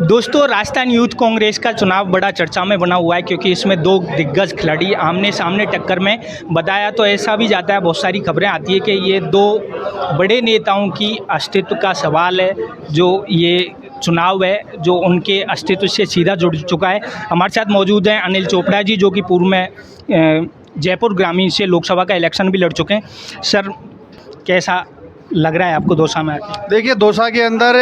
दोस्तों, राजस्थान यूथ कांग्रेस का चुनाव बड़ा चर्चा में बना हुआ है क्योंकि इसमें दो दिग्गज खिलाड़ी आमने सामने टक्कर में। बताया तो ऐसा भी जाता है, बहुत सारी खबरें आती है कि ये दो बड़े नेताओं की अस्तित्व का सवाल है। जो ये चुनाव है जो उनके अस्तित्व से सीधा जुड़ चुका है। हमारे साथ मौजूद हैं अनिल चोपड़ा जी, जो कि पूर्व में जयपुर ग्रामीण से लोकसभा का इलेक्शन भी लड़ चुके हैं। सर, कैसा लग रहा है आपको दौसा में आके? देखिए, दौसा के अंदर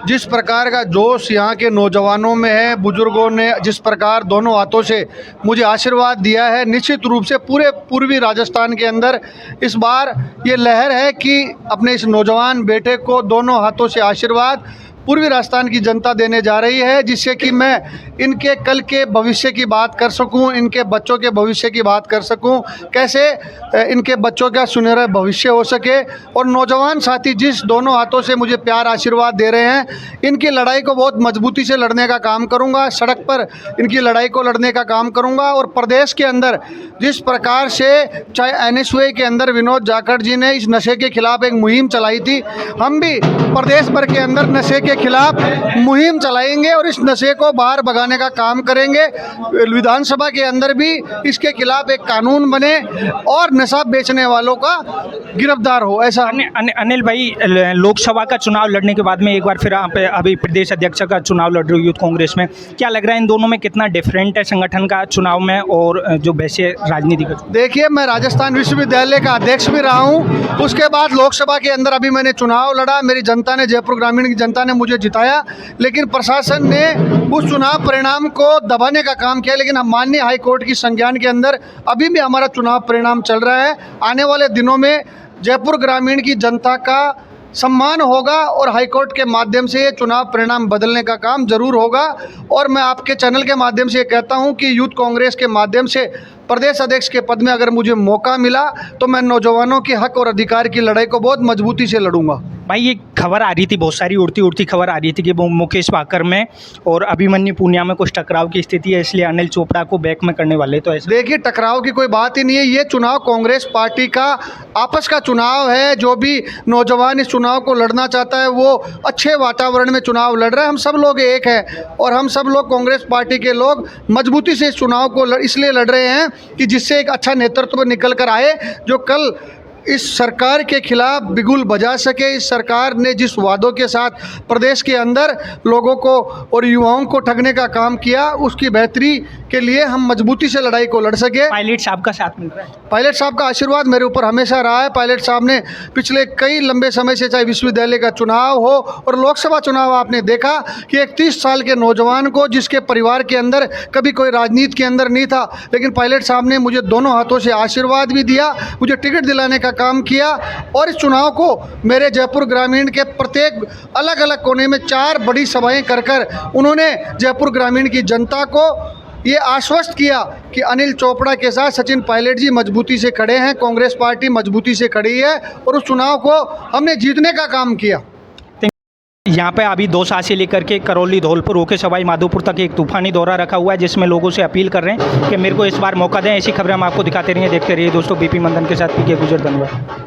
जिस प्रकार का जोश यहाँ के नौजवानों में है, बुजुर्गों ने जिस प्रकार दोनों हाथों से मुझे आशीर्वाद दिया है, निश्चित रूप से पूरे पूर्वी राजस्थान के अंदर इस बार ये लहर है कि अपने इस नौजवान बेटे को दोनों हाथों से आशीर्वाद पूर्वी राजस्थान की जनता देने जा रही है, जिससे कि मैं इनके कल के भविष्य की बात कर सकूं, इनके बच्चों के भविष्य की बात कर सकूं, कैसे इनके बच्चों का सुनहरा भविष्य हो सके। और नौजवान साथी जिस दोनों हाथों से मुझे प्यार आशीर्वाद दे रहे हैं, इनकी लड़ाई को बहुत मजबूती से लड़ने का काम करूंगा, सड़क पर इनकी लड़ाई को लड़ने का काम करूंगा। और प्रदेश के अंदर जिस प्रकार से चाहे NSUI के अंदर विनोद जाखड़ जी ने इस नशे के खिलाफ एक मुहिम चलाई थी, हम भी प्रदेश भर के अंदर नशे के खिलाफ मुहिम चलाएंगे और इस नशे को बाहर भगाने का काम करेंगे। विधानसभा के अंदर भी इसके खिलाफ एक कानून बने और नशा बेचने वालों का गिरफ्तार हो। ऐसा अनिल भाई, लोकसभा का चुनाव लड़ने के बाद में एक बार फिर आप अभी प्रदेश अध्यक्ष का चुनाव लड़ रहे हो यूथ कांग्रेस में, क्या लग रहा है इन दोनों में कितना डिफरेंट है संगठन का चुनाव में और जो वैसे राजनीति का? देखिए, मैं राजस्थान विश्वविद्यालय का अध्यक्ष भी रहा हूँ, उसके बाद लोकसभा के अंदर अभी मैंने चुनाव लड़ा, मेरी जनता ने, जयपुर ग्रामीण की जनता ने मुझे जिताया, लेकिन प्रशासन ने उस चुनाव परिणाम को दबाने का काम किया। लेकिन हम माननीय हाई कोर्ट की संज्ञान के अंदर अभी भी हमारा चुनाव परिणाम चल रहा है। आने वाले दिनों में जयपुर ग्रामीण की जनता का सम्मान होगा और हाईकोर्ट के माध्यम से ये चुनाव परिणाम बदलने का काम जरूर होगा। और मैं आपके चैनल के माध्यम से ये कहता हूं कि यूथ कांग्रेस के माध्यम से प्रदेश अध्यक्ष के पद में अगर मुझे मौका मिला तो मैं नौजवानों के हक और अधिकार की लड़ाई को बहुत मजबूती से लड़ूंगा। भाई, ये खबर आ रही थी, बहुत सारी उड़ती खबर आ रही थी कि वो मुकेश वाकर में और अभिमन्यु पूनिया में कुछ टकराव की स्थिति है, इसलिए अनिल चोपड़ा को बैक में करने वाले। तो ऐसे देखिए, टकराव की कोई बात ही नहीं है। ये चुनाव कांग्रेस पार्टी का आपस का चुनाव है। जो भी नौजवान इस चुनाव को लड़ना चाहता है वो अच्छे वातावरण में चुनाव लड़ रहा है। हम सब लोग एक हैं और हम सब लोग कांग्रेस पार्टी के लोग मजबूती से इस चुनाव को इसलिए लड़ रहे हैं कि जिससे एक अच्छा नेतृत्व निकल कर आए, जो कल इस सरकार के खिलाफ बिगुल बजा सके। इस सरकार ने जिस वादों के साथ प्रदेश के अंदर लोगों को और युवाओं को ठगने का काम किया, उसकी बेहतरी के लिए हम मजबूती से लड़ाई को लड़ सके। पायलट साहब का साथ मिल रहा है, पायलट साहब का आशीर्वाद मेरे ऊपर हमेशा रहा है। पायलट साहब ने पिछले कई लंबे समय से, चाहे विश्वविद्यालय का चुनाव हो और लोकसभा चुनाव, आपने देखा कि एक 30 साल के नौजवान को, जिसके परिवार के अंदर कभी कोई राजनीति के अंदर नहीं था, लेकिन पायलट साहब ने मुझे दोनों हाथों से आशीर्वाद भी दिया, मुझे टिकट दिलाने का काम किया। और इस चुनाव को मेरे जयपुर ग्रामीण के प्रत्येक अलग अलग कोने में 4 बड़ी सभाएं कर कर उन्होंने जयपुर ग्रामीण की जनता को ये आश्वस्त किया कि अनिल चोपड़ा के साथ सचिन पायलट जी मजबूती से खड़े हैं, कांग्रेस पार्टी मजबूती से खड़ी है और उस चुनाव को हमने जीतने का काम किया। यहाँ पे अभी दौसा से लेकर के करौली, धौलपुर होकर सवाई माधोपुर तक एक तूफानी दौरा रखा हुआ है, जिसमें लोगों से अपील कर रहे हैं कि मेरे को इस बार मौका दें। ऐसी खबरें हम आपको दिखाते रहिए, देखते रहिए दोस्तों। BP मंदन के साथ PK गुजर, धन्यवाद।